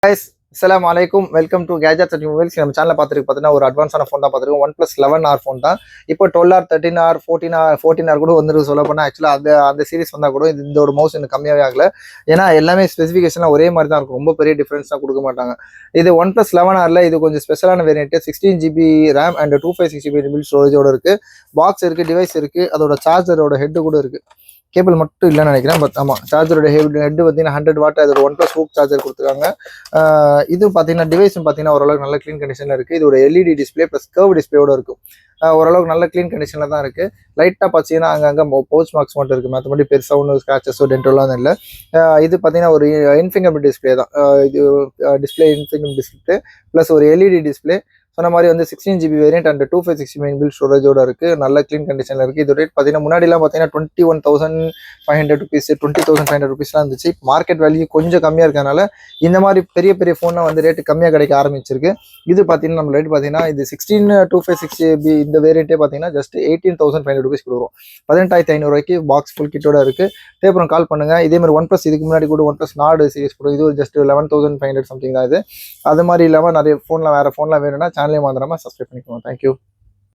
guys, Assalamu alaikum. Welcome to Gadgets and Mobiles. நம்ம சேனல்ல பாத்துருக்கு ஒரு அட்வான்ஸான ஃபோன் தான் பாத்துருக்கோம். OnePlus 11R ஃபோன் தான். இப்போ 12R, 13R, 14R கூட வந்துருக்கு. சொல்ல போனா ஆக்சுவலா அந்த சீரிஸ் வந்தா கூட இந்த ஒரு மவுஸ் இன்னும் கம்மியாவே ஆகல. ஏன்னா எல்லாமே ஸ்பெசிஃபிகேஷன்லாம் ஒரே மாதிரி தான் இருக்கும். ரொம்ப பெரிய டிஃபரன்ஸ் தான் கொடுக்க மாட்டாங்க. இது OnePlus 11Rல இது கொஞ்சம் ஸ்பெஷலான variant. 16GB RAM and 256GB inbuilt ஸ்டோரேஜோட இருக்கு. பாக்ஸ் இருக்கு, டிவைஸ் இருக்கு, அதோட சார்ஜரோட ஹெட் கூட இருக்கு. கேபிள் மட்டும் இல்லைன்னு நினைக்கிறேன். பட் ஆமாம், சார்ஜரோட ஹெட் பார்த்தீங்கன்னா 100 வாட், அதோட OnePlus ஹூக் சார்ஜர் கொடுத்துருக்காங்க. இது பார்த்தீங்கன்னா டிவைஸும் பார்த்தீங்கன்னா ஓரளவுக்கு நல்ல க்ளீன் கண்டிஷனில் இருக்குது. இது ஒரு எல்இடி டிஸ்பிளே ப்ளஸ் கர்வ் டிஸ்பிளேயோட இருக்கும். ஓரளவுக்கு நல்ல க்ளீன் கண்டிஷனில் தான் இருக்குது. லைட்டாக பார்த்தீங்கன்னா அங்கங்கே பவுச் மார்க்ஸ் மட்டும் இருக்குது. மற்றபடி பெருசாக ஒன்றும் ஸ்க்ராச்சஸோ டென்டோலாம் இல்லை. இது பார்த்தீங்கன்னா ஒரு இன்ஃபிங்கர் டிஸ்பிளே தான். இது டிஸ்பிளே இன்ஃபிங்கர் டிஸ்பிளே ப்ளஸ் ஒரு எல்இடி டிஸ்பிளே. சொன்ன மாதிரி வந்து 16GB variant and 256GB inbuilt ஸ்டோரேஜோட இருக்கு. நல்ல க்ளீன் கண்டிஷன்ல இருக்கு. இது ரேட் பார்த்தீங்கன்னா முன்னாடிலாம் பார்த்தீங்கன்னா 21,500 ருபீஸ் 20,500 ருபீஸ்லாம் இருந்துச்சு. மார்க்கெட் வேல்யூ கொஞ்சம் கம்மியாக இருக்கனால இந்த மாதிரி பெரிய பெரிய ஃபோன்லாம் வந்து ரேட்டு கம்மியாக கிடைக்க ஆரம்பிச்சிருக்கு. இது பார்த்தீங்கன்னா நம்ம ரேட் பார்த்தீங்கன்னா இது 16/256GB இந்த வேரியன்ட்டே பார்த்தீங்கன்னா ஜஸ்ட் 18,500 ருபீஸ் கொடுக்குறோம். 18,500 ரூபாய்க்கு பாக்ஸ் ஃபுல் கிட்டோட இருக்கு. தேவைப்படும் கால் பண்ணுங்க. இதே மாதிரி OnePlus இதுக்கு முன்னாடி கூட OnePlus நாடு சீரிஸ் கூட இது ஜஸ்ட் 11,500 சம்திங் தான் இது. அது மாதிரி இல்லாமல் நிறைய ஃபோன்லாம் வேற ஃபோன்லாம் வேணும்னா சேனலே மாத்திரமா சப்ஸ்கிரைப் பண்ணிக்கோங்க. தேங்க்யூ.